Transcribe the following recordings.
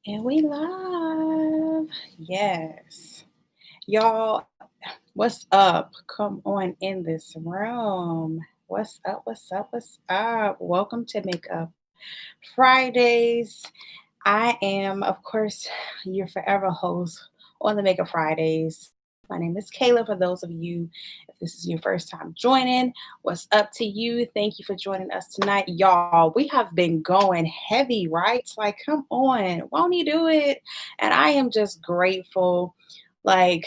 And we live. Yes. Y'all, what's up? Come on in this room. What's up? What's up? What's up? Welcome to Makeup Fridays. I am, of course, your forever host on the Makeup Fridays. My name is Kayla. For those of you, if this is your first time joining, what's up to you? Thank you for joining us tonight. Y'all, we have been going heavy, right? Like, come on, won't you do it? And I am just grateful. Like,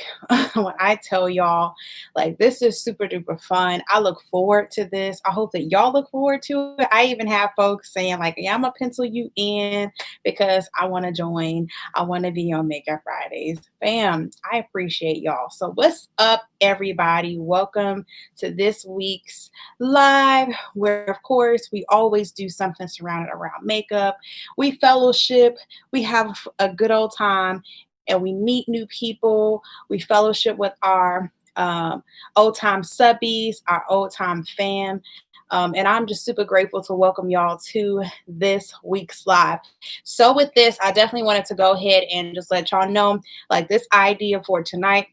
when I tell y'all, like, this is super duper fun. I look forward to this. I hope that y'all look forward to it. I even have folks saying, like, yeah, I'm gonna pencil you in because I want to join. I want to be on Makeup Fridays. Bam. I appreciate y'all. So, what's up, everybody? Welcome to this week's live, where, of course, we always do something surrounded around makeup. We fellowship, we have a good old time, and we meet new people. We fellowship with our old time subbies, our old time fam. And I'm just super grateful to welcome y'all to this week's live. So, with this, I definitely wanted to go ahead and just let y'all know, like, this idea for tonight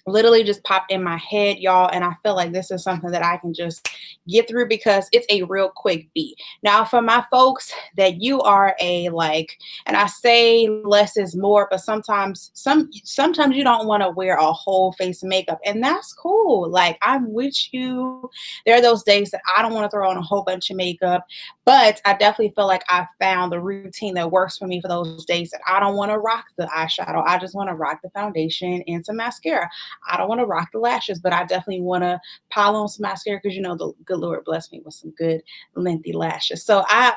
literally just popped in my head, y'all, and I feel like this is something that I can just get through because it's a real quick beat. Now, for my folks that you are a like, and I say less is more, but sometimes you don't want to wear a whole face of makeup, and that's cool. Like, I'm with you. There are those days that I don't want to throw on a whole bunch of makeup, but I definitely feel like I found the routine that works for me for those days that I don't want to rock the eyeshadow. I just want to rock the foundation and some mascara. I don't want to rock the lashes, but I definitely want to pile on some mascara because the good Lord blessed me with some good lengthy lashes. So I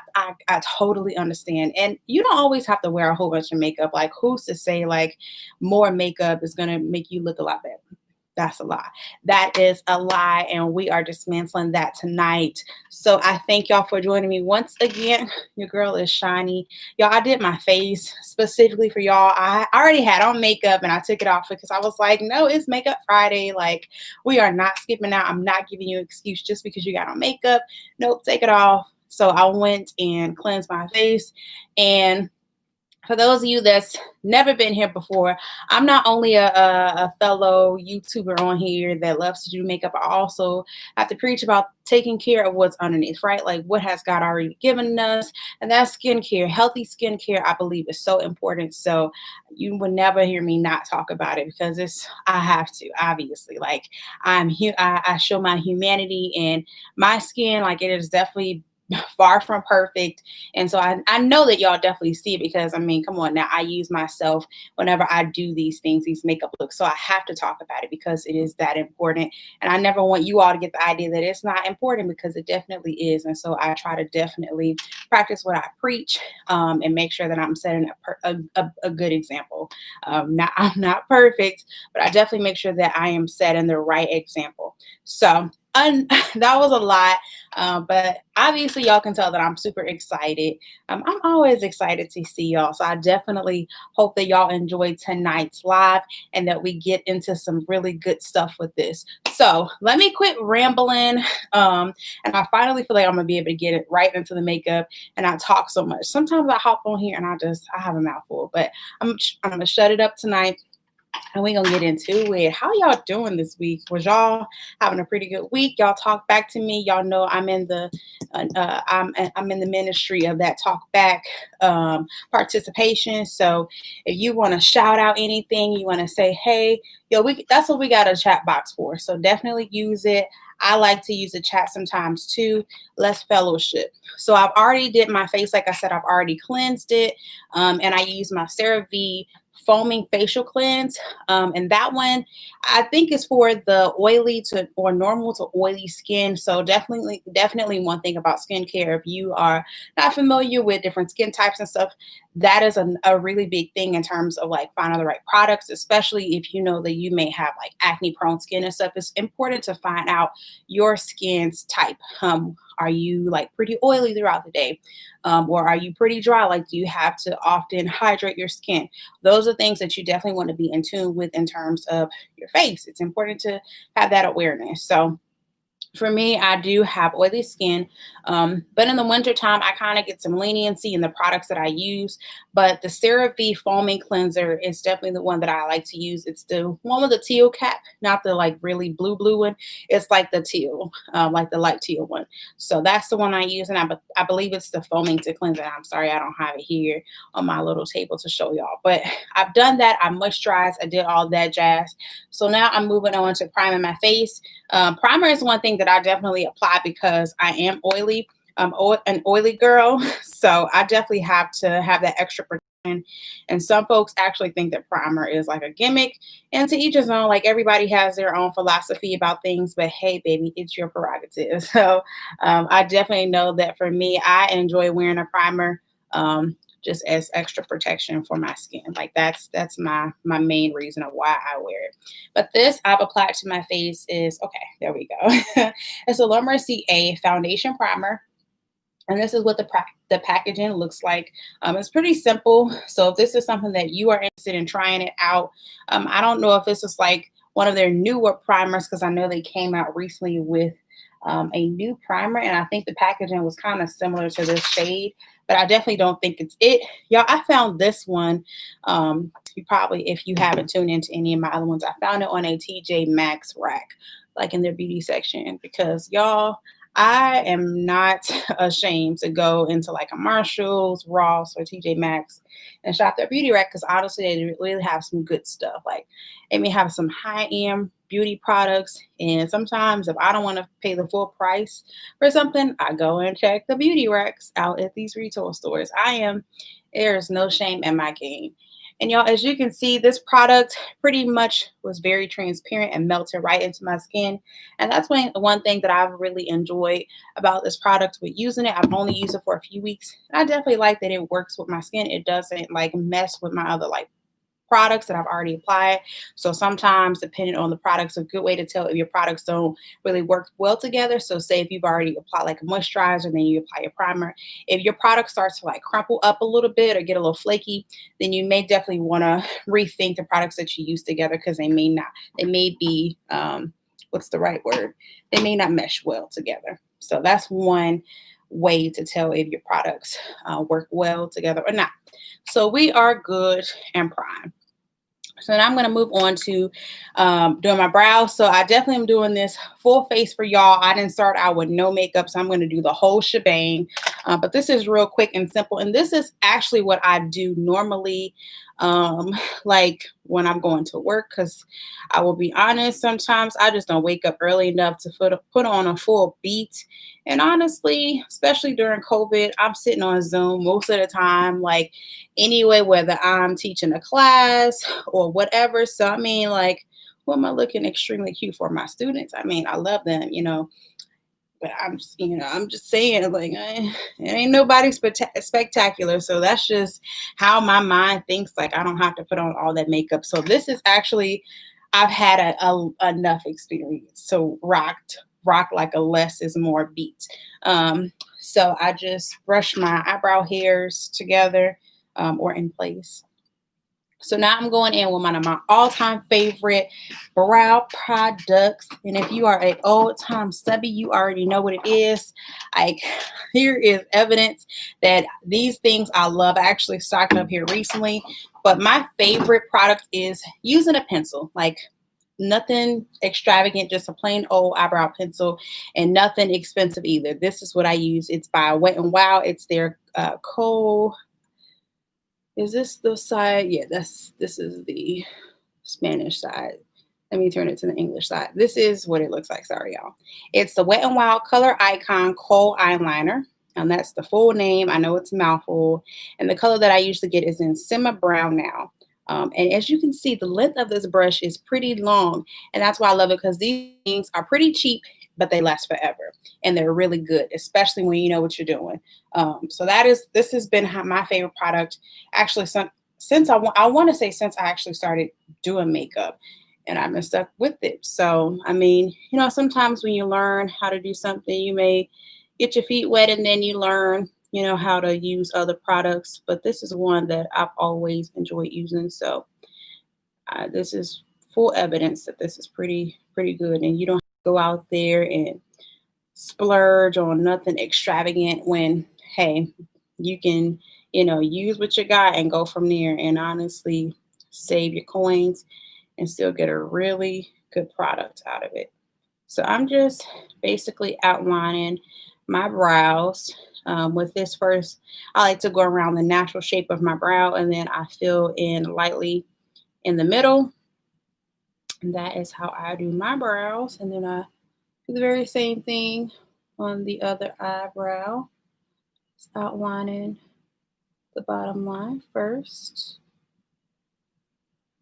totally understand. And you don't always have to wear a whole bunch of makeup. Like, who's to say like more makeup is gonna make you look a lot better? That's a lie. That is a lie, and we are dismantling that tonight. So I thank y'all for joining me once again. Your girl is shiny. Y'all, I did my face specifically for y'all. I already had on makeup and I took it off because I was like, no, it's Makeup Friday. Like, we are not skipping out. I'm not giving you an excuse just because you got on makeup. Nope, take it off. So I went and cleansed my face. And for those of you that's never been here before, I'm not only a fellow YouTuber on here that loves to do makeup, I also have to preach about taking care of what's underneath, right? Like, what has God already given us? And that's skincare. Healthy skincare, I believe, is so important. So you will never hear me not talk about it because I have to, obviously. Like, I show my humanity, and my skin, like, it is definitely far from perfect. And so I know that y'all definitely see it because, I mean, come on now, I use myself whenever I do these things, these makeup looks. So I have to talk about it because it is that important. And I never want you all to get the idea that it's not important, because it definitely is. And so I try to definitely practice what I preach, and make sure that I'm setting a good example. I'm not perfect, but I definitely make sure that I am setting the right example. So that was a lot. But obviously, y'all can tell that I'm super excited. I'm always excited to see y'all. So I definitely hope that y'all enjoy tonight's live and that we get into some really good stuff with this. So let me quit rambling. And I finally feel like I'm going to be able to get it right into the makeup and not talk so much. Sometimes I hop on here and I have a mouthful, but I'm going to shut it up tonight. And we're gonna get into it. How y'all doing this week? Was y'all having a pretty good week? Y'all talk back to me. Y'all know I'm in the I'm in the ministry of that talk back participation. So if you want to shout out anything, you want to say, hey, yo, that's what we got a chat box for. So definitely use it. I like to use the chat sometimes too. Let's fellowship. So I've already did my face. Like I said, I've already cleansed it. And I use my Cerave foaming facial cleanse. And that one, I think, is for the oily to or normal to oily skin. So definitely one thing about skincare, if you are not familiar with different skin types and stuff, that is a really big thing in terms of like finding the right products, especially if you know that you may have like acne prone skin and stuff. It's important to find out your skin's type. Are you like pretty oily throughout the day? Or are you pretty dry? Like, do you have to often hydrate your skin? Those are things that you definitely want to be in tune with in terms of your face. It's important to have that awareness. So For me, I do have oily skin, but in the wintertime, I kind of get some leniency in the products that I use. But the CeraVe foaming cleanser is definitely the one that I like to use. It's the one with the teal cap, not the like really blue one. It's like the teal, like the light teal one. So that's the one I use, and I believe it's the foaming to cleanser. I'm sorry, I don't have it here on my little table to show y'all, but I've done that. I moisturized, I did all that jazz. So now I'm moving on to priming my face. Primer is one thing that I definitely apply because I am oily. An oily girl, so I definitely have to have that extra protection. And some folks actually think that primer is like a gimmick, and to each his own. Like everybody has their own philosophy about things, but hey, baby, it's your prerogative. So I definitely know that for me, I enjoy wearing a primer. Just as extra protection for my skin. Like that's my main reason of why I wear it. But this I've applied to my face is okay. There we go. It's a Mercier foundation primer, and this is what the packaging looks like. It's pretty simple. So if this is something that you are interested in trying it out, I don't know if this is like one of their newer primers because I know they came out recently with a new primer, and I think the packaging was kind of similar to this shade, but I definitely don't think it's it. Y'all, I found this one. You probably, if you haven't tuned into any of my other ones, I found it on a TJ Maxx rack, like in their beauty section, because y'all, I am not ashamed to go into like a Marshall's, Ross, or TJ Maxx and shop their beauty rack because honestly, they really have some good stuff. Like they may have some high-end beauty products, and sometimes if I don't want to pay the full price for something, I go and check the beauty racks out at these retail stores. There's no shame in my game. And y'all, as you can see, this product pretty much was very transparent and melted right into my skin. And that's one thing that I've really enjoyed about this product with using it. I've only used it for a few weeks. And I definitely like that it works with my skin. It doesn't like mess with my other like products that I've already applied. So sometimes, depending on the products, a good way to tell if your products don't really work well together. So say if you've already applied like a moisturizer, then you apply a primer. If your product starts to like crumple up a little bit or get a little flaky, then you may definitely want to rethink the products that you use together because they may be, what's the right word? They may not mesh well together. So that's one way to tell if your products work well together or not. So we are good and prime. So now I'm going to move on to doing my brows. So I definitely am doing this full face for y'all. I didn't start out with no makeup, so I'm going to do the whole shebang. But this is real quick and simple. And this is actually what I do normally, like when I'm going to work, because I will be honest, sometimes I just don't wake up early enough to put on a full beat. And honestly, especially during COVID, I'm sitting on Zoom most of the time, like anyway, whether I'm teaching a class or whatever. So, I mean, like, who am I looking extremely cute for? My students. I mean, I love them, but I'm just saying, like, it ain't nobody spectacular. So that's just how my mind thinks. Like, I don't have to put on all that makeup. So this is actually, I've had enough experience to rock like a less is more beat. So I just brush my eyebrow hairs together or in place. So now I'm going in with one of my all-time favorite brow products. And if you are an old-time subby, you already know what it is. Like, here is evidence that these things I love. I actually stocked up here recently. But my favorite product is using a pencil. Like, nothing extravagant, just a plain old eyebrow pencil, and nothing expensive either. This is what I use. It's by Wet n Wild. It's their Kohl. Is this the side? Yeah, this is the Spanish side. Let me turn it to the English side. This is what it looks like. Sorry, y'all. It's the Wet n Wild Color Icon Kohl Eyeliner. And that's the full name. I know it's a mouthful. And the color that I usually get is in Simmer Brown now. And as you can see, the length of this brush is pretty long. And that's why I love it, because these things are pretty cheap, but they last forever. And they're really good, especially when you know what you're doing. So this has been my favorite product, actually, since I want to say since I actually started doing makeup, and I've been stuck with it. So, I mean, sometimes when you learn how to do something, you may get your feet wet and then you learn, how to use other products. But this is one that I've always enjoyed using. So this is full evidence that this is pretty good. And you don't have to go out there and splurge on nothing extravagant when, hey, you can, use what you got and go from there and honestly save your coins and still get a really good product out of it. So I'm just basically outlining my brows. With this first, I like to go around the natural shape of my brow and then I fill in lightly in the middle. And that is how I do my brows. And then I do the very same thing on the other eyebrow. Just outlining the bottom line first.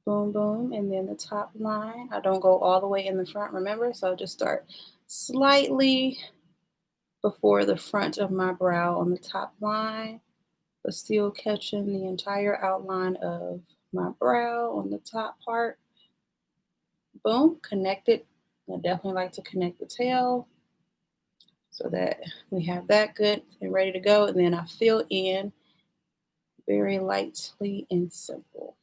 Boom, boom. And then the top line. I don't go all the way in the front, remember? So I'll just start slightly before the front of my brow on the top line, but still catching the entire outline of my brow on the top part. Boom, connect it. I definitely like to connect the tail so that we have that good and ready to go. And then I fill in very lightly and simple.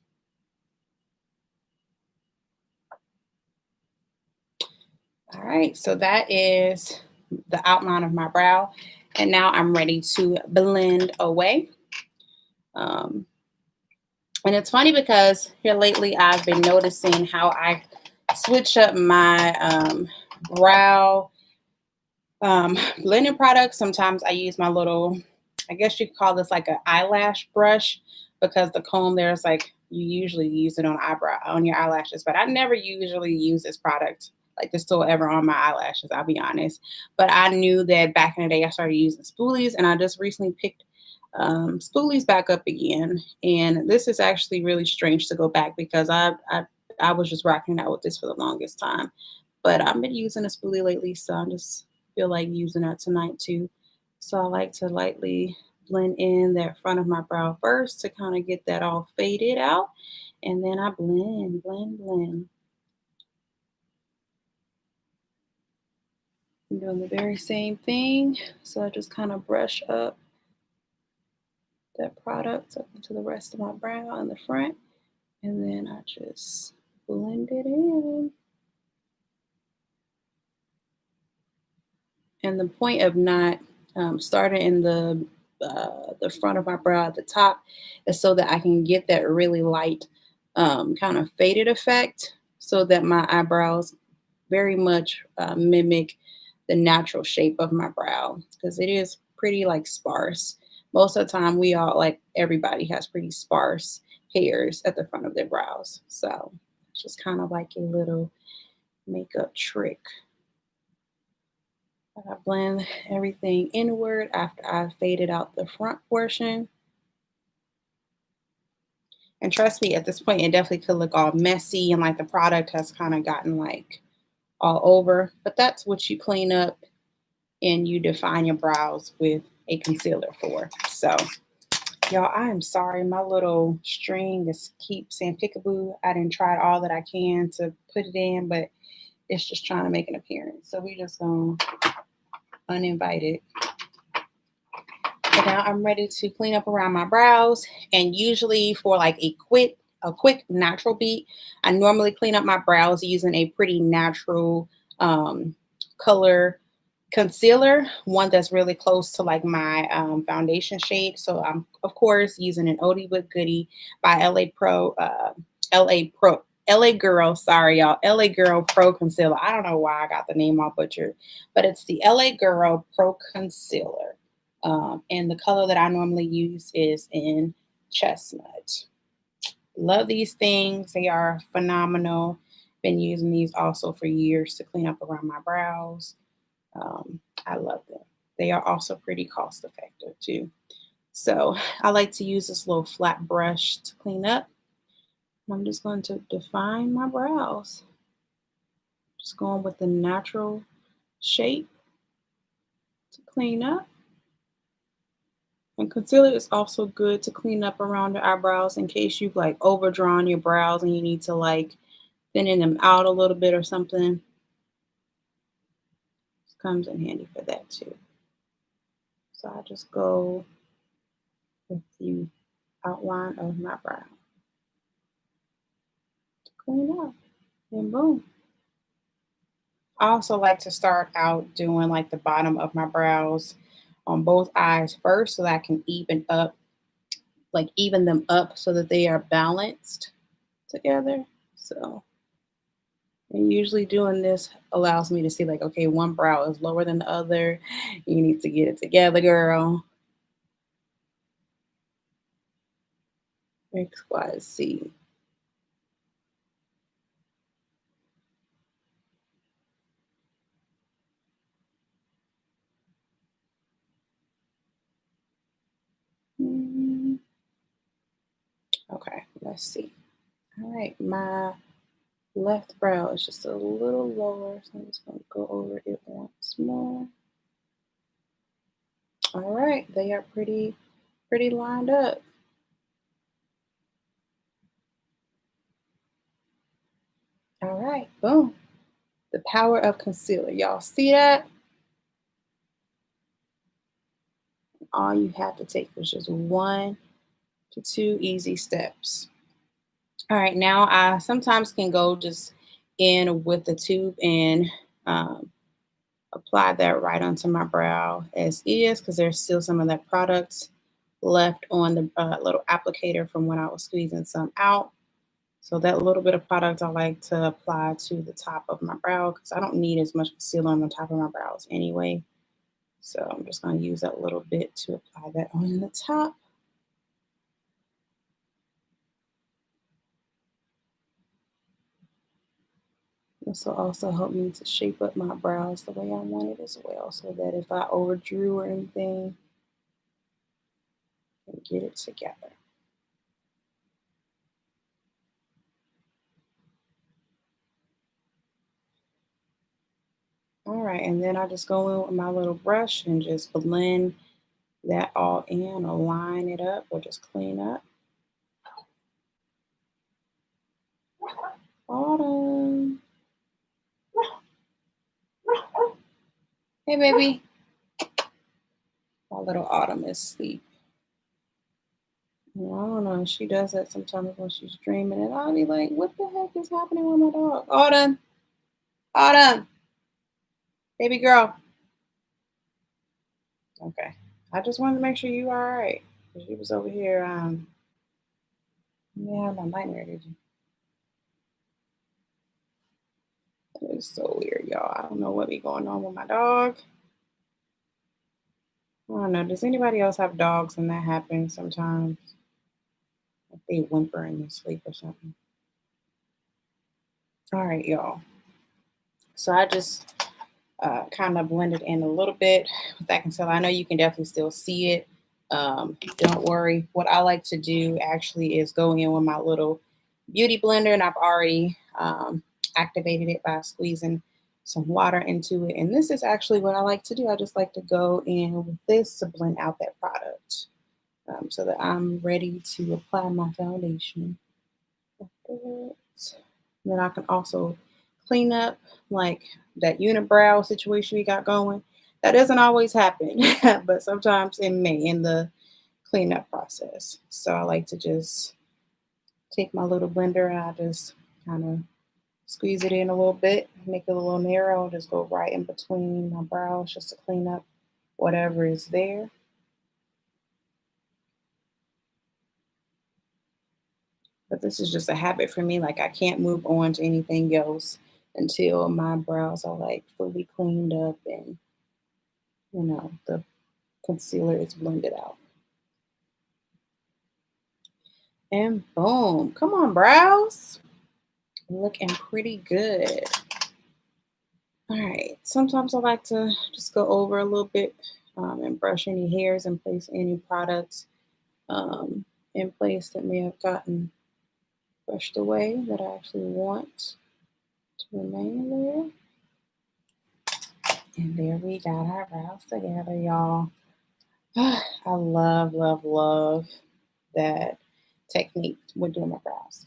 All right, so that is the outline of my brow. And now I'm ready to blend away. And it's funny because here lately I've been noticing how I switch up my brow blending products. Sometimes I use my little, I guess you could call this like an eyelash brush because the comb there's like, you usually use it on your eyelashes, but I never usually use this product like this tool ever on my eyelashes, I'll be honest. But I knew that back in the day I started using spoolies and I just recently picked spoolies back up again. And this is actually really strange to go back because I was just rocking out with this for the longest time. But I've been using a spoolie lately, so I just feel like using that tonight too. So I like to lightly blend in that front of my brow first to kind of get that all faded out. And then I blend, blend, blend. I'm doing the very same thing. So I just kind of brush up that product up into the rest of my brow in the front. And then I just blend it in. And the point of not starting in the front of my brow at the top is so that I can get that really light kind of faded effect so that my eyebrows very much mimic the natural shape of my brow because it is pretty like sparse. Most of the time we all like everybody has pretty sparse hairs at the front of their brows. So it's just kind of like a little makeup trick. I blend everything inward after I've faded out the front portion. And trust me, at this point, it definitely could look all messy and like the product has kind of gotten like all over. But that's what you clean up and you define your brows with a concealer for. So, y'all, I am sorry. My little string just keeps saying peekaboo. I didn't try all that I can to put it in, but it's just trying to make an appearance. So we just gonna uninvited. And now I'm ready to clean up around my brows. And usually for like a quick natural beat, I normally clean up my brows using a pretty natural color concealer, one that's really close to like my foundation shade. So I'm of course using an Oldie but Goodie by LA Girl, sorry y'all, LA Girl Pro Concealer. I don't know why I got the name all butchered, but it's the LA Girl Pro Concealer. And the color that I normally use is in chestnut. Love these things. They are phenomenal. Been using these also for years to clean up around my brows. I love them. They are also pretty cost effective too. So I like to use this little flat brush to clean up. I'm just going to define my brows. Just going with the natural shape to clean up. And concealer is also good to clean up around your eyebrows in case you've like overdrawn your brows and you need to like thinning them out a little bit or something. This comes in handy for that too. So I just go with the outline of my brow to clean up. And boom. I also like to start out doing like the bottom of my brows on both eyes first so that I can even them up so that they are balanced together. So, and usually doing this allows me to see like, okay, one brow is lower than the other. You need to get it together, girl. X, Y, Z. Mm, okay, let's see. All right, my left brow is just a little lower, so I'm just going to go over it once more. All right, they are pretty lined up. All right, boom. The power of concealer. Y'all see that? All you have to take was just 1 to 2 easy steps. All right, now I sometimes can go just in with the tube and um, apply that right onto my brow as is because there's still some of that product left on the little applicator from when I was squeezing some out. So that little bit of product I like to apply to the top of my brow because I don't need as much concealer on the top of my brows anyway. So I'm just going to use that little bit to apply that on the top. This will also help me to shape up my brows the way I want it as well, so that if I overdrew or anything, I can get it together. All right, and then I just go in with my little brush and just blend that all in, or line it up, or just clean up. Autumn. Hey, baby. My little Autumn is asleep. Well, I don't know. She does that sometimes when she's dreaming, and I'll be like, "What the heck is happening with my dog?" Autumn, Autumn, baby girl. Okay. I just wanted to make sure you are all right. 'Cause you was over here, yeah, no nightmare, did you? It's so weird, y'all. I don't know what be going on with my dog. I don't know. Does anybody else have dogs and that happens sometimes? Like they whimper in their sleep or something. All right, y'all. So I just kind of blended in a little bit with that concealer. I know you can definitely still see it. Don't worry. What I like to do actually is go in with my little beauty blender, and I've already activated it by squeezing some water into it. And this is actually what I like to do. I just like to go in with this to blend out that product so that I'm ready to apply my foundation. Then I can also clean up like that unibrow situation we got going. That doesn't always happen, but sometimes it may in the cleanup process. So I like to just take my little blender and I just kind of squeeze it in a little bit, make it a little narrow, just go right in between my brows just to clean up whatever is there. But this is just a habit for me. Like I can't move on to anything else until my brows are like fully cleaned up and the concealer is blended out. And boom. Come on, brows. Looking pretty good. All right. Sometimes I like to just go over a little bit and brush any hairs and place any products in place that may have gotten brushed away that I actually want to remain there. And there we got our brows together, y'all. I love, love, love that technique when doing my brows.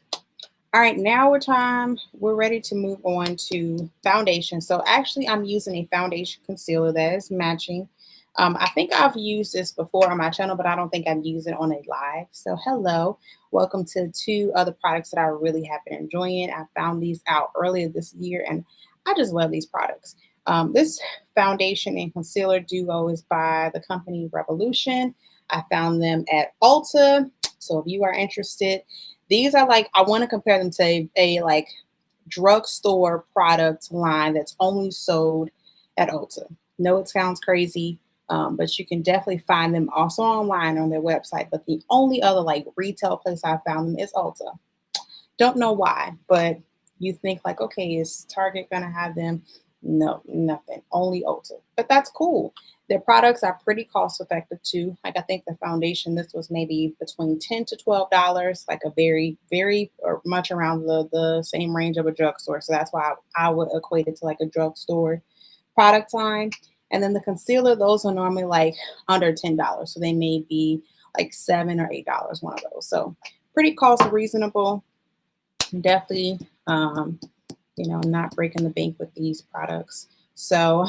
All right, now we're ready to move on to foundation. So actually I'm using a foundation concealer that is matching. I think I've used this before on my channel, but I don't think I've used it on a live. So hello, welcome to two other products that I really have been enjoying. I found these out earlier this year and I just love these products. This foundation and concealer duo is by the company Revolution. I found them at Ulta. So if you are interested, these are like, I want to compare them to a like drugstore product line that's only sold at Ulta. No, it sounds crazy, but you can definitely find them also online on their website. But the only other like retail place I found them is Ulta. Don't know why, but you think like, okay, is Target gonna have them? No, nothing. Only Ulta. But that's cool. Their products are pretty cost effective too. Like I think the foundation, this was maybe between $10 to $12, like a very, very or much around the same range of a drugstore. So that's why I would equate it to like a drugstore product line. And then the concealer, those are normally like under $10. So they may be like $7 or $8, one of those. So pretty cost reasonable. Definitely, not breaking the bank with these products. So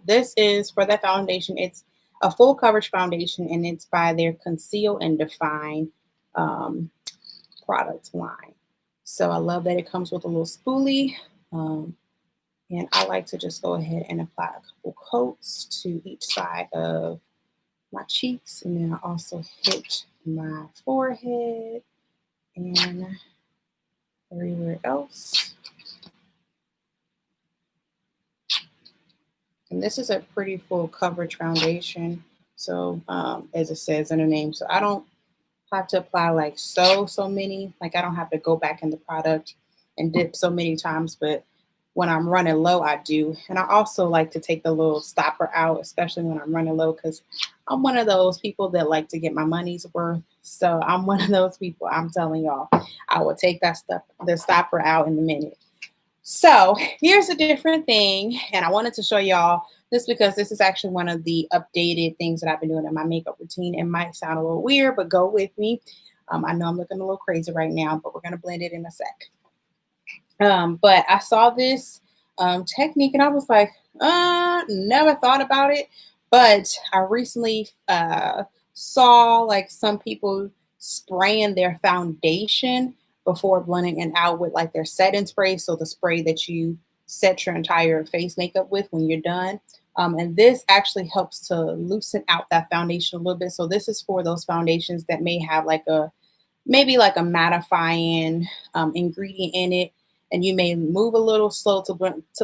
this is for the foundation. It's a full coverage foundation, and it's by their Conceal and Define product line. So I love that it comes with a little spoolie. And I like to just go ahead and apply a couple coats to each side of my cheeks. And then I also hit my forehead and everywhere else. And this is a pretty full coverage foundation. So as it says in the name, so I don't have to apply like so many, like I don't have to go back in the product and dip so many times, but when I'm running low, I do. And I also like to take the little stopper out, especially when I'm running low, because I'm one of those people that like to get my money's worth. So I'm one of those people, I'm telling y'all, I will take the stopper out in a minute. So here's a different thing, and I wanted to show y'all this because this is actually one of the updated things that I've been doing in my makeup routine. It might sound a little weird, but go with me. I know I'm looking a little crazy right now, but we're going to blend it in a sec. But I saw this technique, and I was like, never thought about it. But I recently saw like some people spraying their foundation before blending it out with like their setting spray. So the spray that you set your entire face makeup with when you're done. And this actually helps to loosen out that foundation a little bit. So this is for those foundations that may have like maybe like a mattifying ingredient in it. And you may move a little slow to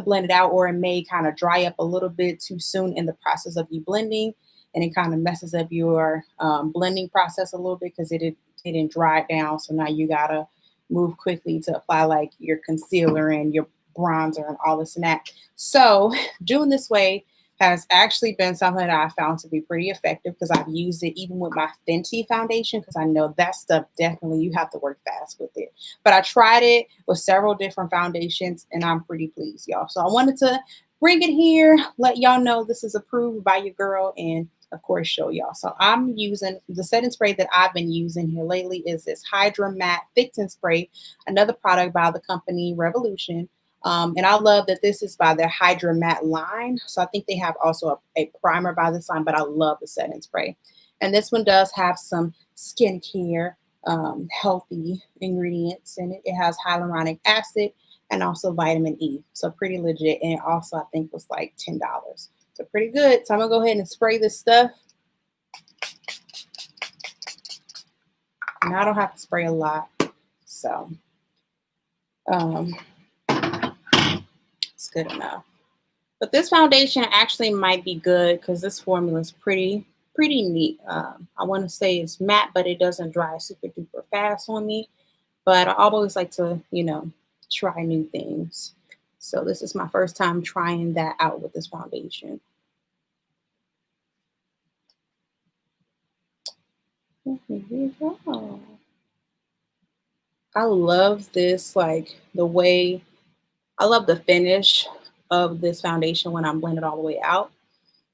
blend it out, or it may kind of dry up a little bit too soon in the process of you blending. And it kind of messes up your blending process a little bit because it didn't dry it down. So now you got to move quickly to apply like your concealer and your bronzer and all this and that. So doing this way has actually been something that I found to be pretty effective because I've used it even with my Fenty foundation, because I know that stuff definitely you have to work fast with it. But I tried it with several different foundations and I'm pretty pleased, y'all. So I wanted to bring it here, let y'all know this is approved by your girl, and of course show y'all. So I'm using the setting spray that I've been using here lately is this Hydra Matte Fixing Spray, another product by the company Revolution. And I love that this is by their Hydra Matte line. So I think they have also a primer by this line, but I love the setting spray. And this one does have some skincare healthy ingredients in it. It has hyaluronic acid and also vitamin E. So pretty legit. And it also I think was like $10. So pretty good. So I'm gonna go ahead and spray this stuff. And I don't have to spray a lot. So it's good enough. But this foundation actually might be good because this formula is pretty neat. I want to say it's matte, but it doesn't dry super duper fast on me. But I always like to, try new things. So this is my first time trying that out with this foundation. Here we go. I love this, like the way, I love the finish of this foundation when I'm blended all the way out.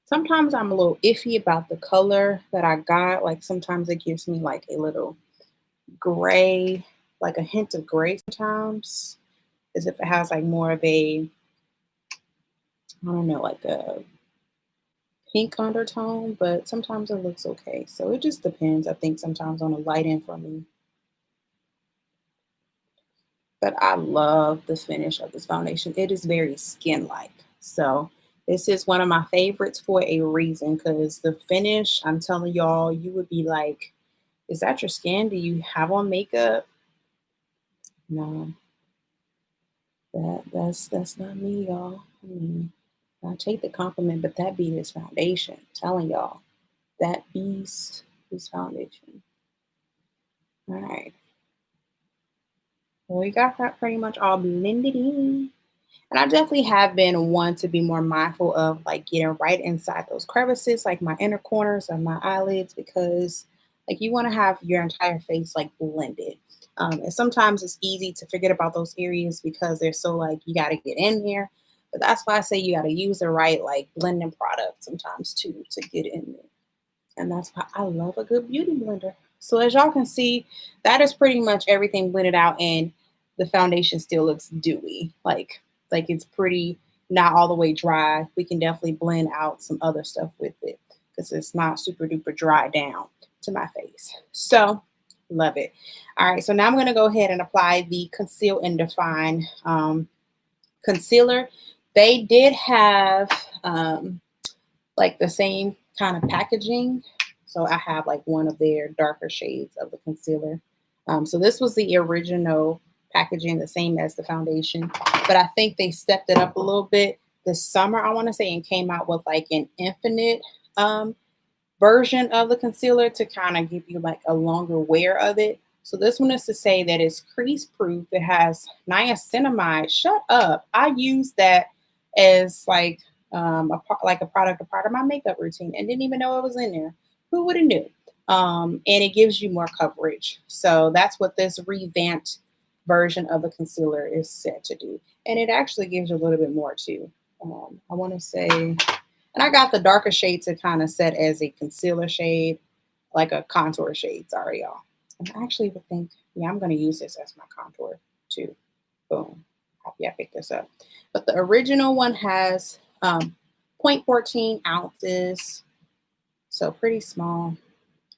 Sometimes I'm a little iffy about the color that I got. Like sometimes it gives me like a little gray, like a hint of gray sometimes, as if it has like more of a, I don't know, like a pink undertone, but sometimes it looks okay. So it just depends, I think, sometimes on the lighting for me. But I love the finish of this foundation. It is very skin-like. So this is one of my favorites for a reason because the finish, I'm telling y'all, you would be like, is that your skin? Do you have on makeup? No, that's not me, y'all. I mean, I take the compliment, but that be this foundation. I'm telling y'all, that beast this foundation. All right. Well, we got that pretty much all blended in. And I definitely have been one to be more mindful of like getting right inside those crevices, like my inner corners of my eyelids, because like you want to have your entire face like blended. And sometimes it's easy to forget about those areas because they're so like you got to get in there. But that's why I say you got to use the right like blending product sometimes too to get in there. And that's why I love a good beauty blender. So as y'all can see, that is pretty much everything blended out, and the foundation still looks dewy. Like it's pretty not all the way dry. We can definitely blend out some other stuff with it because it's not super duper dry down to my face. So love it. All right, so now I'm going to go ahead and apply the Conceal and Define concealer. They did have like the same kind of packaging. So I have like one of their darker shades of the concealer. So this was the original packaging, the same as the foundation, but I think they stepped it up a little bit this summer, I want to say, and came out with like an infinite version of the concealer to kind of give you like a longer wear of it. So this one is to say that it's crease proof. It has niacinamide. Shut up. I use that as like like a part of my makeup routine and didn't even know it was in there. Who would have knew? And it gives you more coverage. So that's what this revamped version of the concealer is set to do. And it actually gives you a little bit more too. I want to say and I got the darker shade to kind of set as a concealer shade, like a contour shade. Sorry, y'all. And I actually would think, yeah, I'm going to use this as my contour too. Boom. Happy I picked this up. But the original one has 0.14 ounces. So pretty small.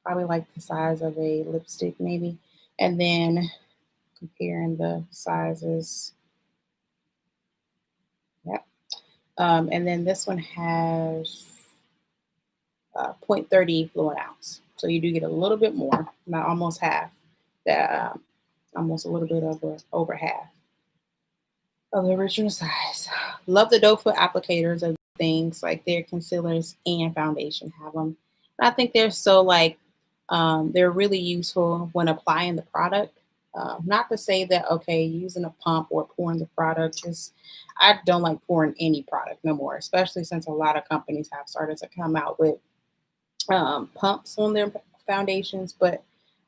Probably like the size of a lipstick maybe. And then comparing the sizes. Yep. And then this one has 0.30 fluid ounce. So you do get a little bit more, not almost half, that almost a little bit over half of the original size. Love the doe foot applicators of things like their concealers and foundation have them. And I think they're so like they're really useful when applying the product. Not to say that okay, using a pump or pouring the product is. I don't like pouring any product no more, especially since a lot of companies have started to come out with pumps on their foundations, but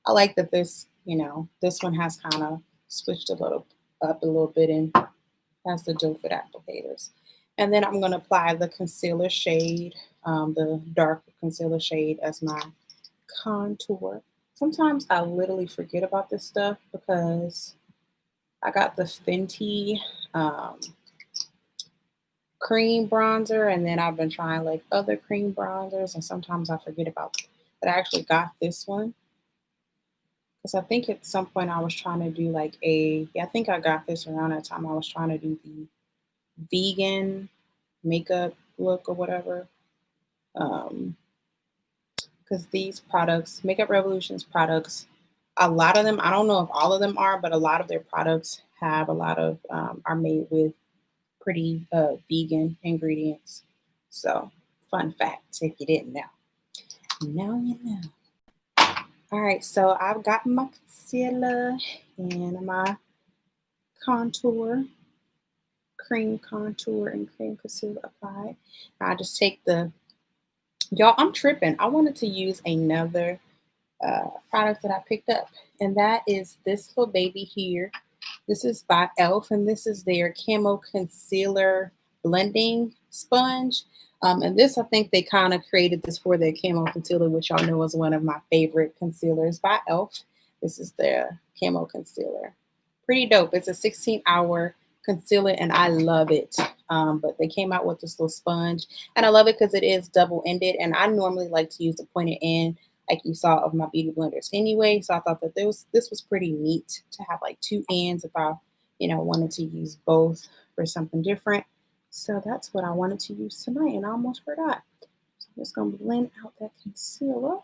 I like that this one has kind of switched a little up a little bit and has the doe foot applicators. And then I'm going to apply the concealer shade, the dark concealer shade as my contour. Sometimes I literally forget about this stuff because I got the Fenty cream bronzer, and then I've been trying like other cream bronzers, and sometimes I forget about that I actually got this one because I think at some point I was trying to do like I think I got this around that time I was trying to do the vegan makeup look or whatever. Because these products, Makeup Revolution's products, a lot of them, I don't know if all of them are, but a lot of their products have a lot of are made with pretty vegan ingredients. So, fun fact if you didn't know. Now you know. All right, so I've got my concealer and my contour, cream contour and cream concealer applied. I just take y'all, I'm tripping. I wanted to use another product that I picked up, and that is this little baby here. This is by e.l.f. and this is their Camo Concealer Blending Sponge. And this, I think they kind of created this for their Camo Concealer, which y'all know is one of my favorite concealers by e.l.f. This is their Camo Concealer. Pretty dope. It's a 16-hour concealer, and I love it. But they came out with this little sponge, and I love it because it is double-ended, and I normally like to use the pointed end like you saw of my beauty blenders anyway. So I thought that this was pretty neat to have like two ends if I wanted to use both for something different. So that's what I wanted to use tonight, and I almost forgot. So I'm just gonna blend out that concealer.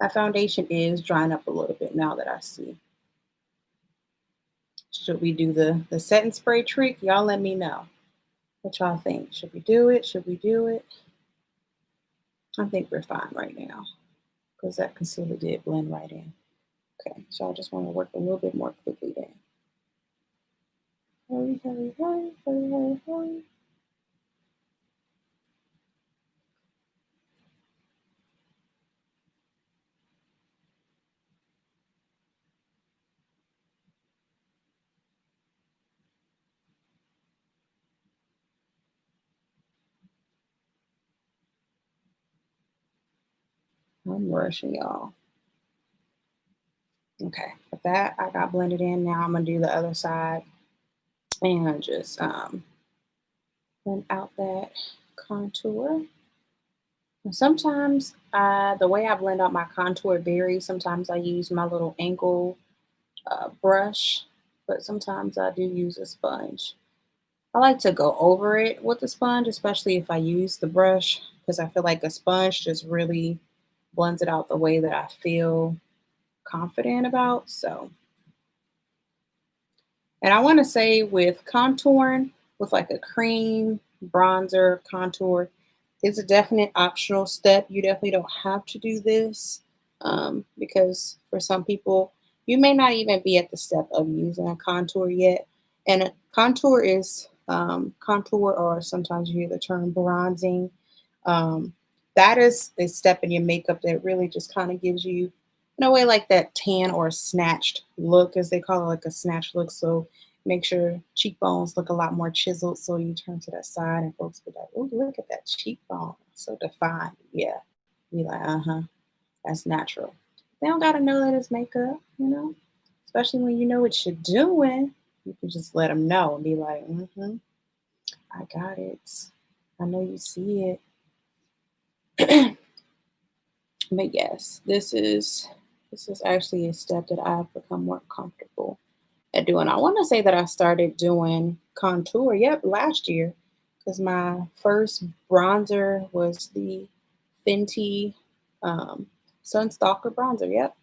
My foundation is drying up a little bit now that I see. Should we do the set and spray trick? Y'all let me know what y'all think. Should we do it? Should we do it? I think we're fine right now because that concealer did blend right in. Okay, so I just want to work a little bit more quickly then. Hurry, hurry, hurry, hurry, hurry, hurry. I'm rushing y'all. Okay, with that I got blended in. Now I'm gonna do the other side and just blend out that contour. And sometimes the way I blend out my contour varies. Sometimes I use my little angle brush, but sometimes I do use a sponge. I like to go over it with the sponge, especially if I use the brush, because I feel like a sponge just really blends it out the way that I feel confident about. So, and I want to say with contouring, with like a cream bronzer contour, it's a definite optional step. You definitely don't have to do this because for some people, you may not even be at the step of using a contour yet. And a contour is contour, or sometimes you hear the term bronzing. Um, that is a step in your makeup that really just kind of gives you, in a way, like that tan or snatched look, as they call it, like a snatched look. So make sure cheekbones look a lot more chiseled. So you turn to that side and folks be like, oh, look at that cheekbone. So defined. Yeah. Be like, uh-huh, that's natural. They don't gotta know that it's makeup. Especially when you know what you're doing. You can just let them know and be like, I got it. I know you see it. But yes, this is actually a step that I've become more comfortable at doing. I want to say that I started doing contour, yep, last year, because my first bronzer was the Fenty um, Sunstalker bronzer, yep.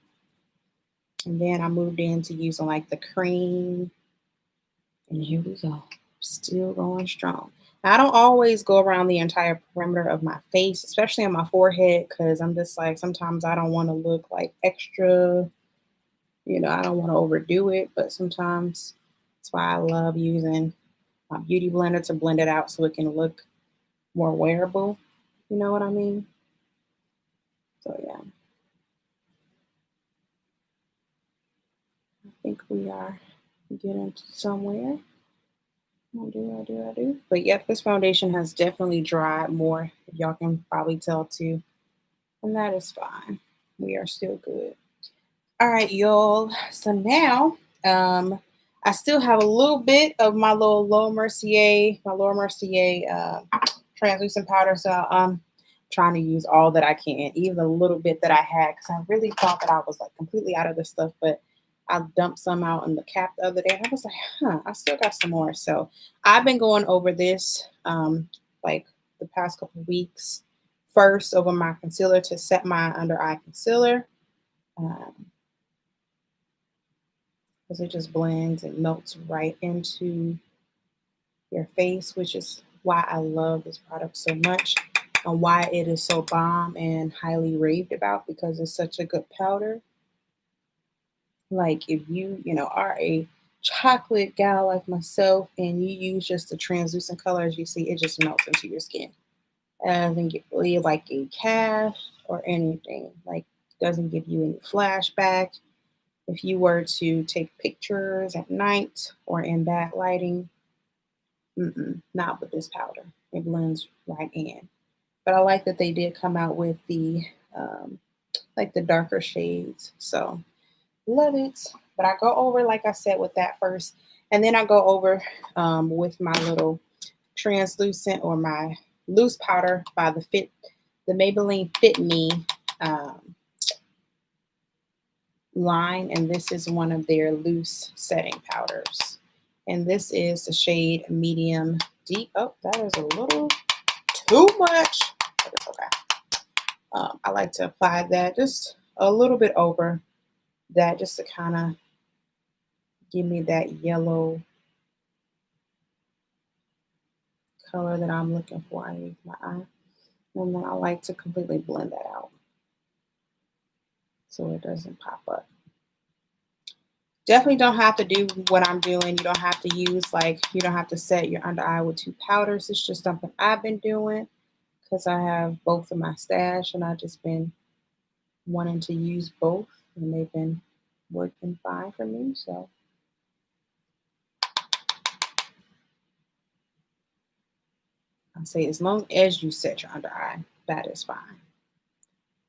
And then I moved into using like the cream, and here we go, still going strong. Now, I don't always go around the entire perimeter of my face, especially on my forehead, because I'm just like, sometimes I don't want to look like extra. I don't want to overdo it, but sometimes that's why I love using my beauty blender to blend it out so it can look more wearable. You know what I mean? So yeah, I think we are getting somewhere. I do. But yep, this foundation has definitely dried more. If y'all can probably tell too. And that is fine. We are still good. All right, y'all. So now, I still have a little bit of my little Laura Mercier translucent powder. So I'm trying to use all that I can, even a little bit that I had, because I really thought that I was like completely out of this stuff. But I dumped some out in the cap the other day, and I was like, I still got some more. So I've been going over this like the past couple of weeks first over my concealer to set my under eye concealer. Um, because it just blends and melts right into your face, which is why I love this product so much and why it is so bomb and highly raved about, because it's such a good powder. Like if you are a chocolate gal like myself and you use just the translucent color, as you see, it just melts into your skin. It doesn't give you like a cast or anything. Like doesn't give you any flashback. If you were to take pictures at night or in bad lighting, not with this powder. It blends right in. But I like that they did come out with the like the darker shades. So love it. But I go over, like I said, with that first, and then I go over with my little translucent or my loose powder by the Maybelline Fit Me um, line, and this is one of their loose setting powders. And this is the shade Medium Deep. Oh, that is a little too much, but it's okay. I like to apply that just a little bit over that just to kind of give me that yellow color that I'm looking for underneath my eye. And then I like to completely blend that out so it doesn't pop up. Definitely don't have to do what I'm doing. You don't have to use you don't have to set your under eye with 2 powders. It's just something I've been doing because I have both in my stash and I've just been wanting to use both and they've been working fine for me. So I say as long as you set your under eye, that is fine.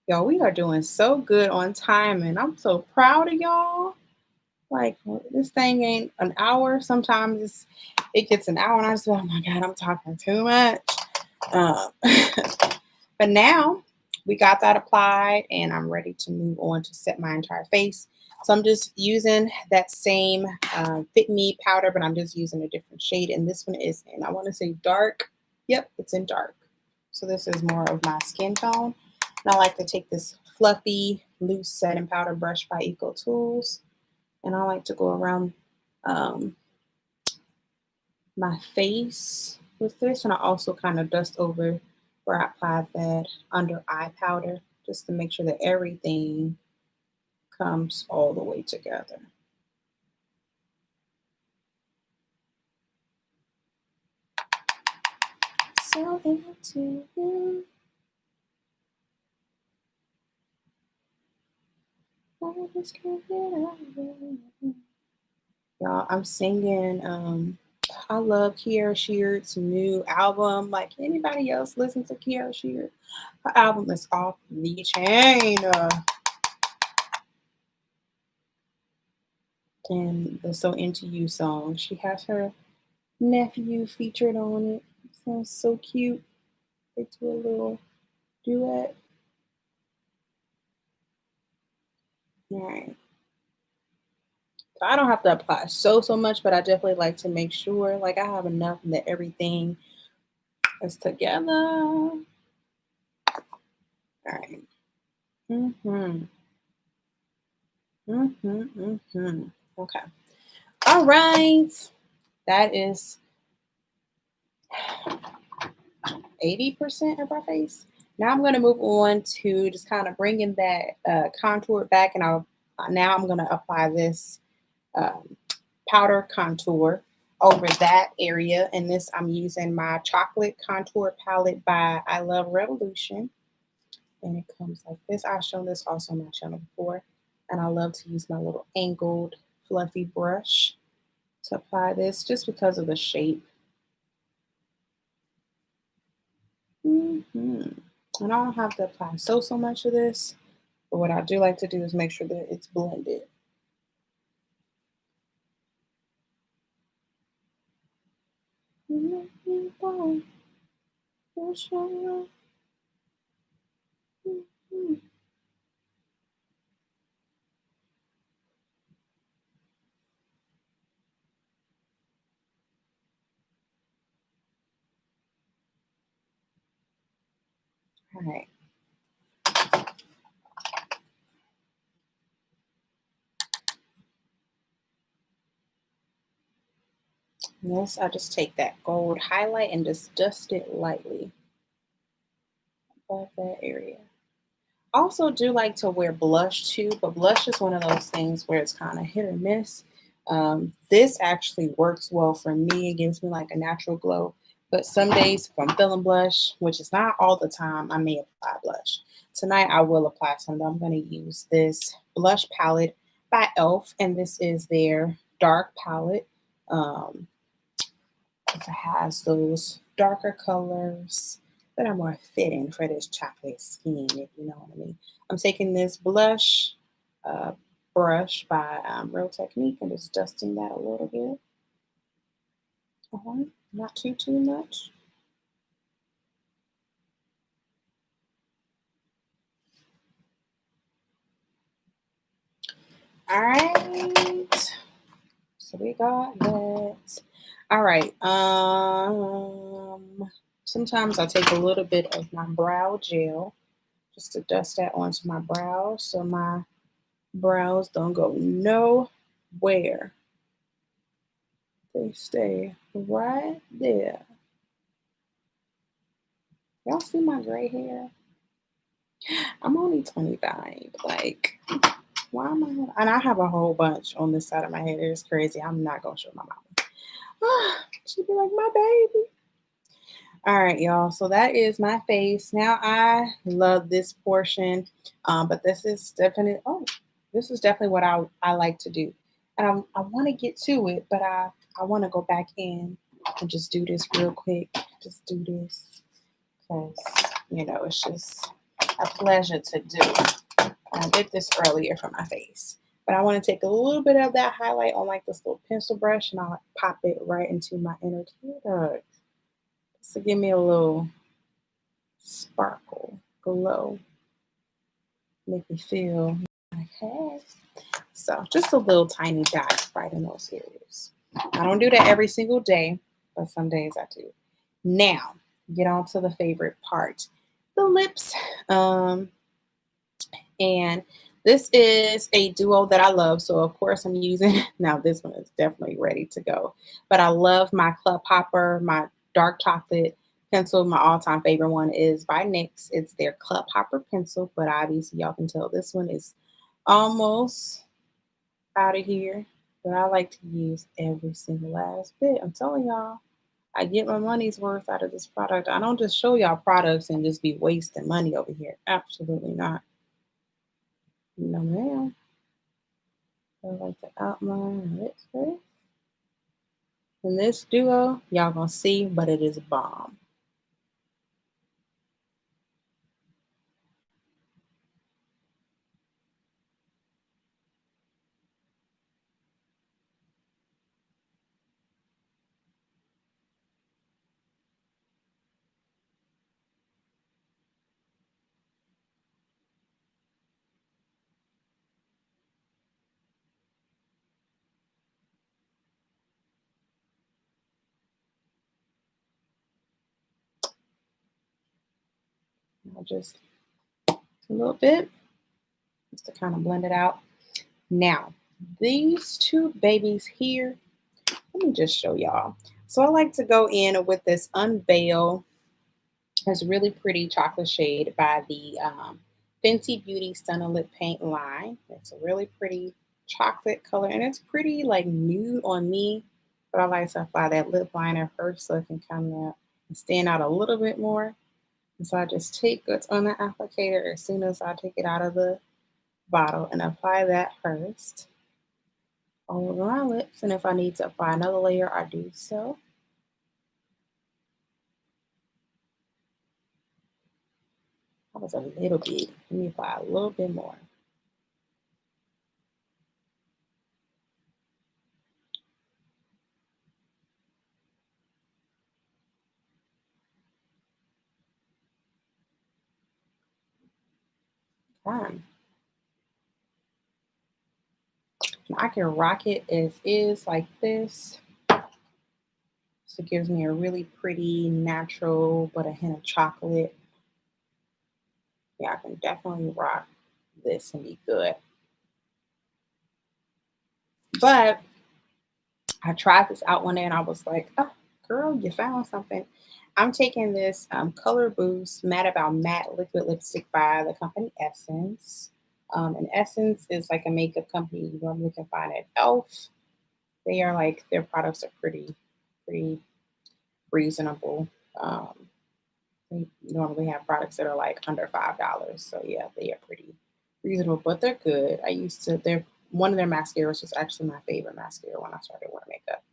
Y'all, we are doing so good on time and I'm so proud of y'all. Like this thing ain't an hour. Sometimes it gets an hour and I just oh my God, I'm talking too much. Um, but now we got that applied and I'm ready to move on to set my entire face. So I'm just using that same Fit Me powder, but I'm just using a different shade. And this one is in, I want to say dark. Yep, it's in dark. So this is more of my skin tone. And I like to take this fluffy, loose setting powder brush by Eco Tools. And I like to go around my face with this. And I also kind of dust over where I applied that under eye powder just to make sure that everything comes all the way together. So into you. I just can't get out of you. Y'all, I'm singing I love Kiara Sheard's new album. Like anybody else listen to Kiara Sheard? Her album is off the chain. And the So Into You song. She has her nephew featured on it. It sounds so cute. They do a little duet. All right. So I don't have to apply so much, but I definitely like to make sure like I have enough that everything is together. All right. Mm-hmm. Mm-hmm. Mm-hmm. Okay. All right. That is 80% of our face. Now I'm going to move on to just kind of bringing that contour back, and now I'm going to apply this um, powder contour over that area. And this I'm using my chocolate contour palette by I Love Revolution, and it comes like this. I've shown this also on my channel before, and I love to use my little angled fluffy brush to apply this just because of the shape. Mm-hmm. And I don't have to apply so much of this, but what I do like to do is make sure that it's blended. All right. Next, I just take that gold highlight and just dust it lightly above that area. I also do like to wear blush too, but blush is one of those things where it's kind of hit or miss. This actually works well for me. It gives me like a natural glow. But some days if I'm feeling blush, which is not all the time, I may apply blush. Tonight I will apply some. I'm going to use this blush palette by e.l.f. And this is their dark palette. It has those darker colors that are more fitting for this chocolate skin, if you know what I mean. I'm taking this blush brush by Real Technique and just dusting that a little bit. Not too much. All right. So we got that. All right. Sometimes I take a little bit of my brow gel just to dust that onto my brows so my brows don't go nowhere. They stay right there. Y'all see my gray hair? I'm only 25. Like, why am I? And I have a whole bunch on this side of my head. It's crazy. I'm not going to show my mom. She'd be like, my baby. All right, y'all. So that is my face. Now I love this portion, but this is definitely what I like to do, and I want to get to it, but I want to go back in and just do this real quick. Just do this because it's just a pleasure to do. I did this earlier for my face, but I want to take a little bit of that highlight on like this little pencil brush, and I'll pop it right into my inner tear duct. So give me a little sparkle, glow, make me feel like, hey. So just a little tiny dot right in those areas. I don't do that every single day, but some days I do. Now, get on to the favorite part, the lips. And this is a duo that I love. So of course I'm using, now this one is definitely ready to go. But I love my Club Hopper, my dark chocolate pencil. My all-time favorite one is by NYX. It's their Club Hopper pencil, but obviously y'all can tell this one is almost out of here. But I like to use every single last bit. I'm telling y'all, I get my money's worth out of this product. I don't just show y'all products and just be wasting money over here. Absolutely not. No, ma'am. I like to outline my lips first. And this duo, y'all gonna see, but it is bomb. I'll just a little bit, just to kind of blend it out. Now, these two babies here, let me just show y'all. So I like to go in with this Unveil. It's really pretty chocolate shade by the Fenty Beauty Stunning Lip Paint line. It's a really pretty chocolate color, and it's pretty like nude on me, but I like to apply that lip liner first so it can come out and stand out a little bit more. And so I just take what's on the applicator as soon as I take it out of the bottle and apply that first all over my lips. And if I need to apply another layer, I do so. That was a little bit. Let me apply a little bit more. Fine. I can rock it as is like this. So it gives me a really pretty, natural, but a hint of chocolate. Yeah, I can definitely rock this and be good. But I tried this out one day and I was like, oh, girl, you found something. I'm taking this Color Boost Matte About Matte Liquid Lipstick by the company Essence. And Essence is like a makeup company you normally can find at e.l.f. They are like, their products are pretty reasonable. They normally have products that are like under $5. So yeah, they are pretty reasonable, but they're good. They're one of their mascaras was actually my favorite mascara when I started wearing makeup.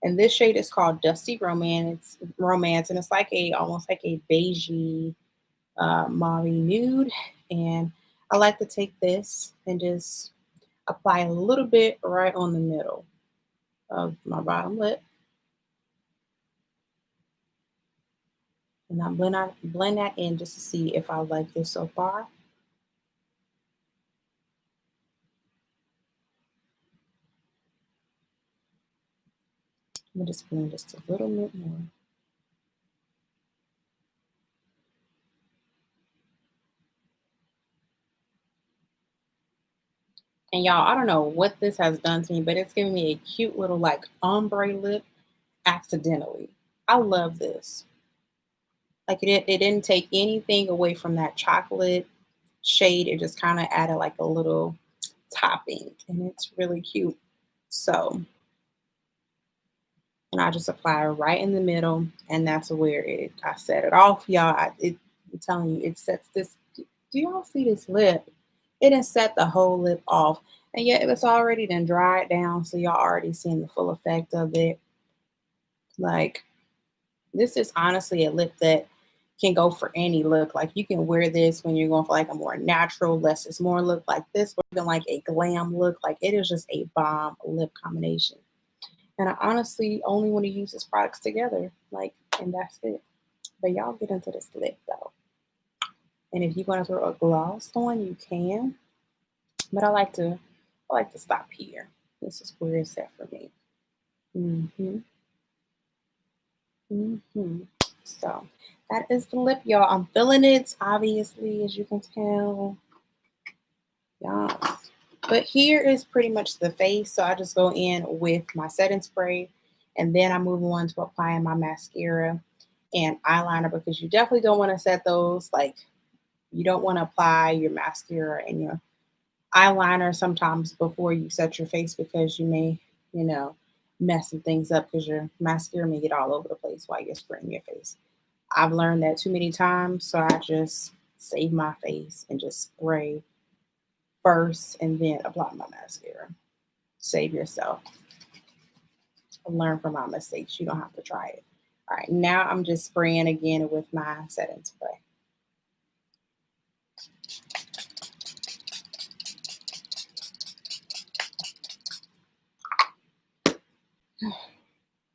And this shade is called Dusty Romance, and it's like almost like a beigey mauve nude. And I like to take this and just apply a little bit right on the middle of my bottom lip. And I blend that in just to see if I like this so far. me just blend just a little bit more. And y'all, I don't know what this has done to me, but it's giving me a cute little like ombre lip accidentally. I love this. Like it didn't take anything away from that chocolate shade. It just kind of added like a little topping, and it's really cute. So, and I just apply it right in the middle, and that's where I set it off, y'all. I'm telling you, it sets this. Do y'all see this lip? It has set the whole lip off, and yet it's already then dried down, so y'all already seeing the full effect of it. Like this is honestly a lip that can go for any look. Like you can wear this when you're going for like a more natural, less is more look like this, or even like a glam look. Like it is just a bomb lip combination. And I honestly only want to use these products together. Like, and that's it. But y'all get into this lip though. And if you want to throw a gloss on, you can. But I like to stop here. This is where it's at for me. Mm-hmm. Mm-hmm. So that is the lip, y'all. I'm feeling it, obviously, as you can tell. Yes. But here is pretty much the face. So I just go in with my setting spray and then I move on to applying my mascara and eyeliner because you definitely don't want to set those like you don't want to apply your mascara and your eyeliner sometimes before you set your face because you may, you know, mess some things up because your mascara may get all over the place while you're spraying your face. I've learned that too many times, so I just save my face and just spray first and then apply my mascara. Save yourself. Learn from my mistakes. You don't have to try it. All right, now I'm just spraying again with my setting spray.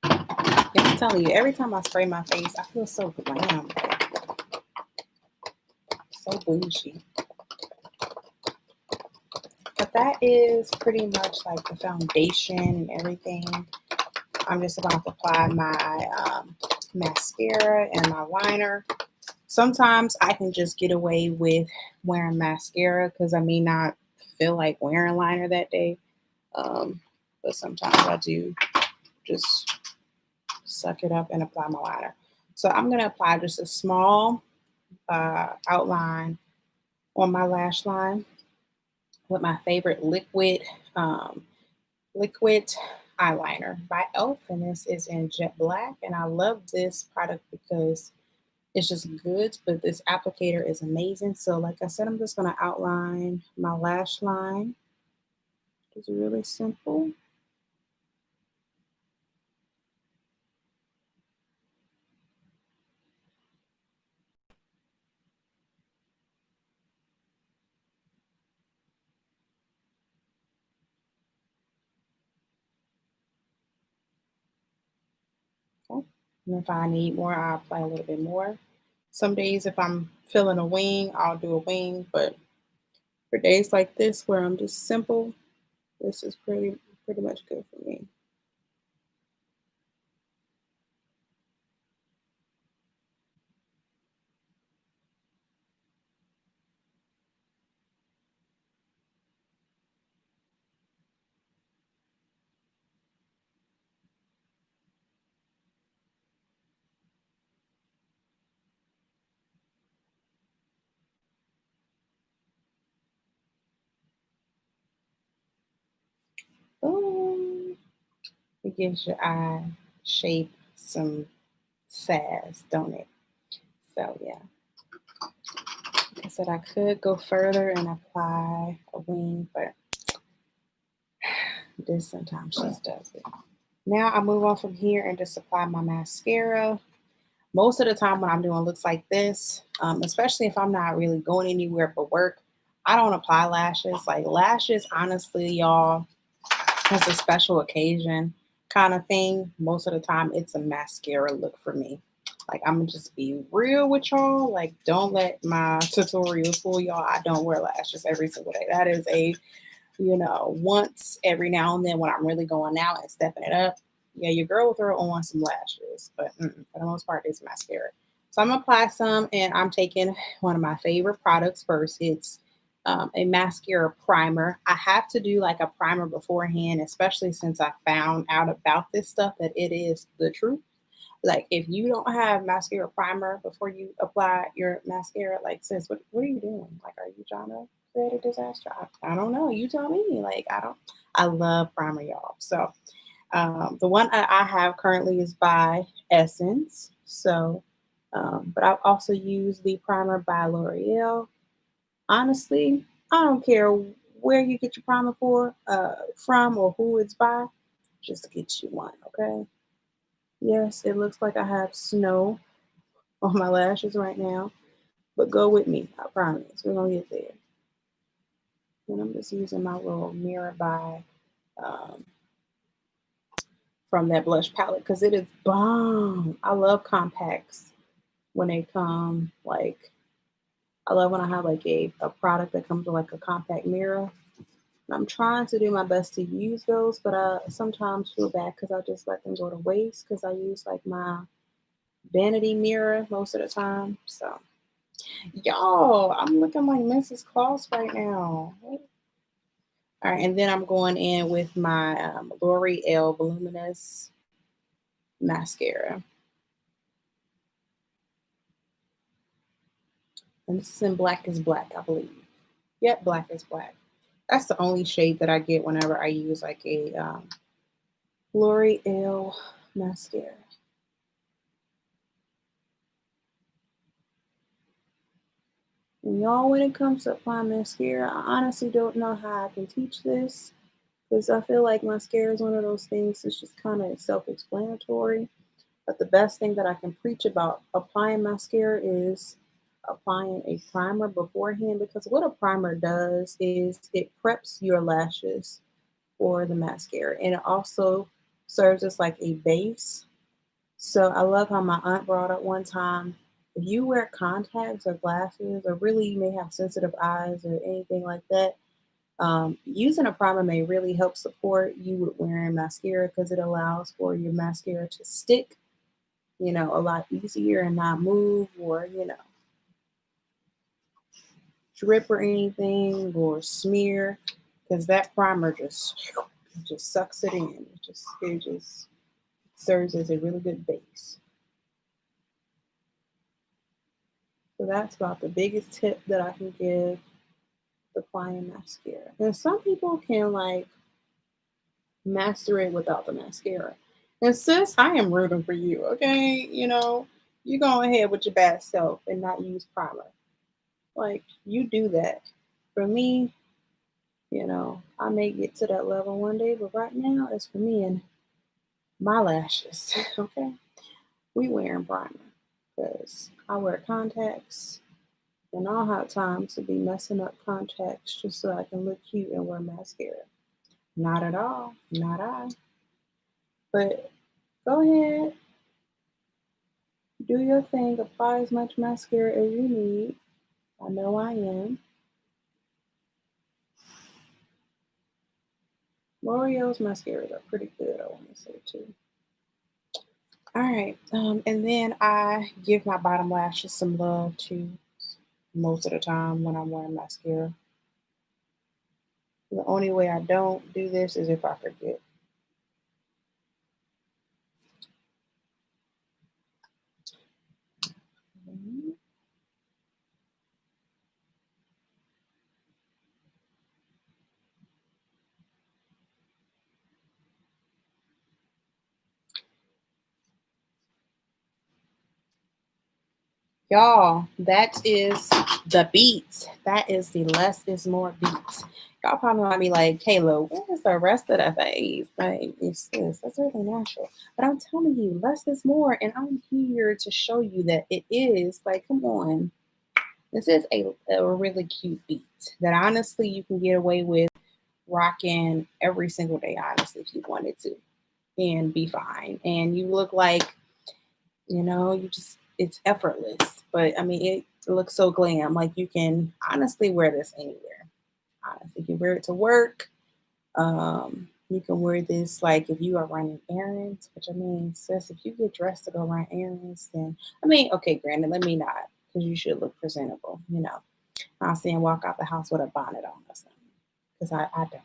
Yeah, I'm telling you, every time I spray my face, I feel so glam, so bougie. But that is pretty much like the foundation and everything. I'm just about to apply my mascara and my liner. Sometimes I can just get away with wearing mascara because I may not feel like wearing liner that day. But sometimes I do just suck it up and apply my liner. So I'm going to apply just a small outline on my lash line with my favorite um, liquid eyeliner by e.l.f. And this is in jet black. And I love this product because it's just good, but this applicator is amazing. So like I said, I'm just going to outline my lash line. It's really simple. Okay. And if I need more, I'll apply a little bit more. Some days, if I'm feeling a wing, I'll do a wing. But for days like this, where I'm just simple, this is pretty much good for me. Boom. It gives your eye shape some sass, don't it? So yeah. Like I said, I could go further and apply a wing, but this sometimes just does it. Now I move on from here and just apply my mascara. Most of the time when I'm doing looks like this, especially if I'm not really going anywhere but work, I don't apply lashes. Like lashes, honestly, y'all, as a special occasion kind of thing. Most of the time, it's a mascara look for me. Like I'm gonna just be real with y'all. Like don't let my tutorials fool y'all. I don't wear lashes every single day. That is a once every now and then when I'm really going out and stepping it up. Yeah, your girl will throw on some lashes, but for the most part, it's mascara. So I'm gonna apply some, and I'm taking one of my favorite products first. It's a mascara primer. I have to do like a primer beforehand, especially since I found out about this stuff that it is the truth. Like if you don't have mascara primer before you apply your mascara, like sis, what are you doing? Like, are you trying to create a disaster? I don't know. You tell me. Like I don't. I love primer, y'all. So the one I have currently is by Essence. So, but I've also used the primer by L'Oreal. Honestly, I don't care where you get your primer from or who it's by. Just get you one, okay? Yes, it looks like I have snow on my lashes right now, but go with me. I promise. We're gonna get there. And I'm just using my little mirror by um, from that blush palette because it is bomb. I love compacts when they come like I love when I have like a product that comes with like a compact mirror. I'm trying to do my best to use those, but I sometimes feel bad because I just let them go to waste because I use like my vanity mirror most of the time. So y'all, I'm looking like Mrs. Claus right now. All right, and then I'm going in with my L'Oreal Voluminous mascara. And this is in Black is Black, I believe. Yep, Black is Black. That's the only shade that I get whenever I use like a L'Oreal mascara. And y'all, when it comes to applying mascara, I honestly don't know how I can teach this because I feel like mascara is one of those things that's just kind of self-explanatory. But the best thing that I can preach about applying mascara is applying a primer beforehand because what a primer does is it preps your lashes for the mascara and it also serves as like a base. So I love how my aunt brought up one time if you wear contacts or glasses or really you may have sensitive eyes or anything like that, using a primer may really help support you with wearing mascara because it allows for your mascara to stick, a lot easier and not move or, drip or anything or smear because that primer just sucks it in. It just serves as a really good base. So that's about the biggest tip that I can give applying mascara. And some people can like master it without the mascara. And sis, I am rooting for you, okay? You go ahead with your bad self and not use primer. Like you do that. For me, I may get to that level one day, but right now it's for me and my lashes. Okay. We wearing primer because I wear contacts and I'll have time to be messing up contacts just so I can look cute and wear mascara. Not at all. Not I. But go ahead, do your thing, apply as much mascara as you need. I know I am. L'Oreal's mascaras are pretty good, I want to say too. All right, and then I give my bottom lashes some love too most of the time when I'm wearing mascara. The only way I don't do this is if I forget. Mhm. Y'all, that is the beats. That is the less is more beats. Y'all probably might be like, Kayla, where is the rest of the phase? Like, it's this. That's really natural. But I'm telling you, less is more. And I'm here to show you that it is. Like, come on. This is a really cute beat that honestly you can get away with rocking every single day, honestly, if you wanted to, and be fine. And you look like, it's effortless. But I mean, it looks so glam. Like you can honestly wear this anywhere. Honestly, you can wear it to work. You can wear this like if you are running errands, which I mean, sis, if you get dressed to go run errands, then I mean, okay, granted, let me not, because you should look presentable, you know. I'm not saying walk out the house with a bonnet on or something, because I don't.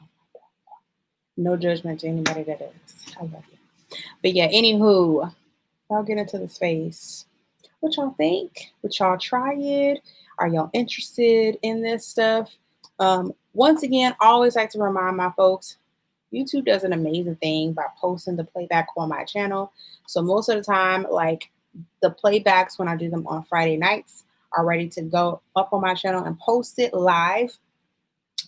No judgment to anybody that is. I love you. But yeah, anywho, y'all get into this face. What y'all think? Would y'all try it? Are y'all interested in this stuff? Once again, I always like to remind my folks, YouTube does an amazing thing by posting the playback on my channel. So most of the time, like the playbacks when I do them on Friday nights are ready to go up on my channel and post it live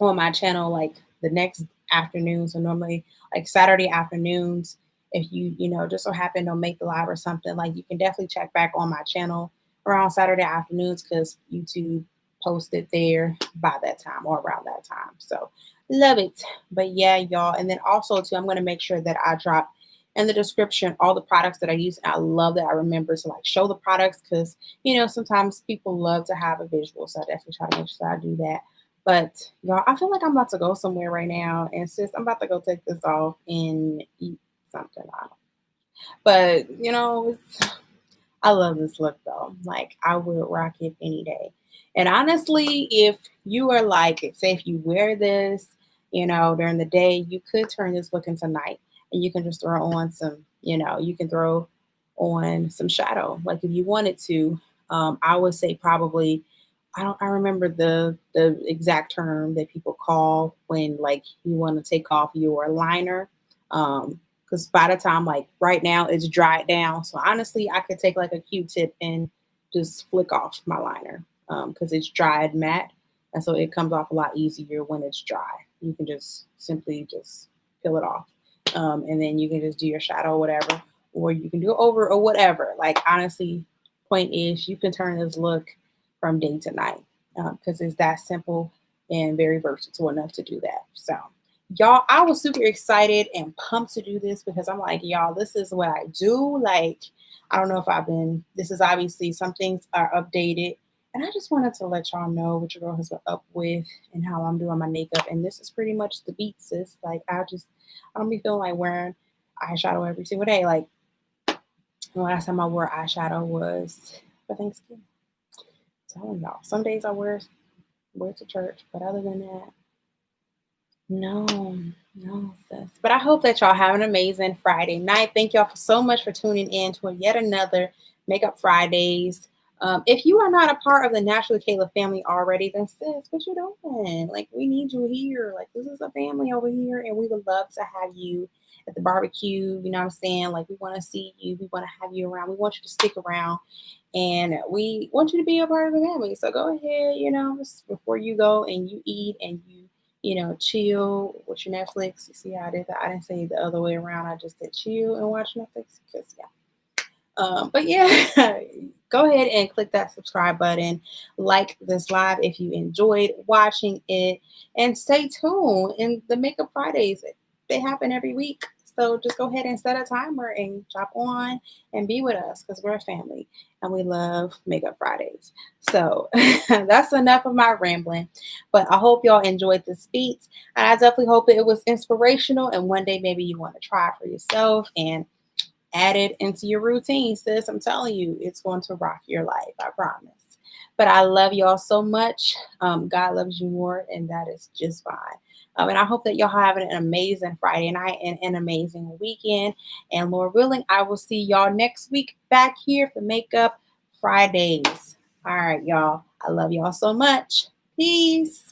on my channel like the next afternoon. So normally like Saturday afternoons, if you know, just so happen to make the live or something, like you can definitely check back on my channel around Saturday afternoons because YouTube posted there by that time or around that time. So love it. But yeah, y'all. And then also too, I'm going to make sure that I drop in the description all the products that I use. And I love that I remember to like show the products because, you know, sometimes people love to have a visual. So I definitely try to make sure I do that. But y'all, I feel like I'm about to go somewhere right now. And sis, I'm about to go take this off and eat something. I don't. But you know, I love this look though. Like I would rock it any day. And honestly, if you are like, say if you wear this, you know, during the day, you could turn this look into night and you can just throw on some, you know, you can throw on some shadow. Like if you wanted to, I would say probably I remember the exact term that people call when like you want to take off your liner. Because by the time like right now it's dried down. So honestly, I could take like a Q-tip and just flick off my liner because it's dried matte, and so it comes off a lot easier when it's dry. You can just simply just peel it off, and then you can just do your shadow or whatever, or you can do it over or whatever. Like honestly, point is you can turn this look from day to night because it's that simple and very versatile enough to do that. So y'all, I was super excited and pumped to do this because I'm like, y'all, this is what I do. Like, I don't know if I've been, this is obviously some things are updated. And I just wanted to let y'all know what your girl has been up with and how I'm doing my makeup. And this is pretty much the beat, sis. Like, I don't be feeling like wearing eyeshadow every single day. Like, the last time I wore eyeshadow was for Thanksgiving. Telling y'all, some days I wear to church, but other than that, no, no, sis. But I hope that y'all have an amazing Friday night. Thank y'all for so much for tuning in to yet another Makeup Fridays. If you are not a part of the Naturally Kayla family already, then sis, what you doing? Like, we need you here. Like, this is a family over here, and we would love to have you at the barbecue. You know what I'm saying? Like, we want to see you. We want to have you around. We want you to stick around, and we want you to be a part of the family. So go ahead, you know, before you go and you eat and you know, chill with your Netflix. You see how I did that? I didn't say the other way around. I just said chill and watch Netflix because, yeah. But yeah, go ahead and click that subscribe button. Like this live if you enjoyed watching it. And stay tuned. And the Makeup Fridays, they happen every week. So just go ahead and set a timer and jump on and be with us because we're a family and we love Makeup Fridays. So that's enough of my rambling. But I hope y'all enjoyed this speech. And I definitely hope that it was inspirational. And one day maybe you want to try it for yourself and add it into your routine, sis. I'm telling you, it's going to rock your life. I promise. But I love y'all so much. God loves you more, and that is just fine. And I hope that y'all having an amazing Friday night and an amazing weekend. And Lord willing, I will see y'all next week back here for Makeup Fridays. All right, y'all. I love y'all so much. Peace.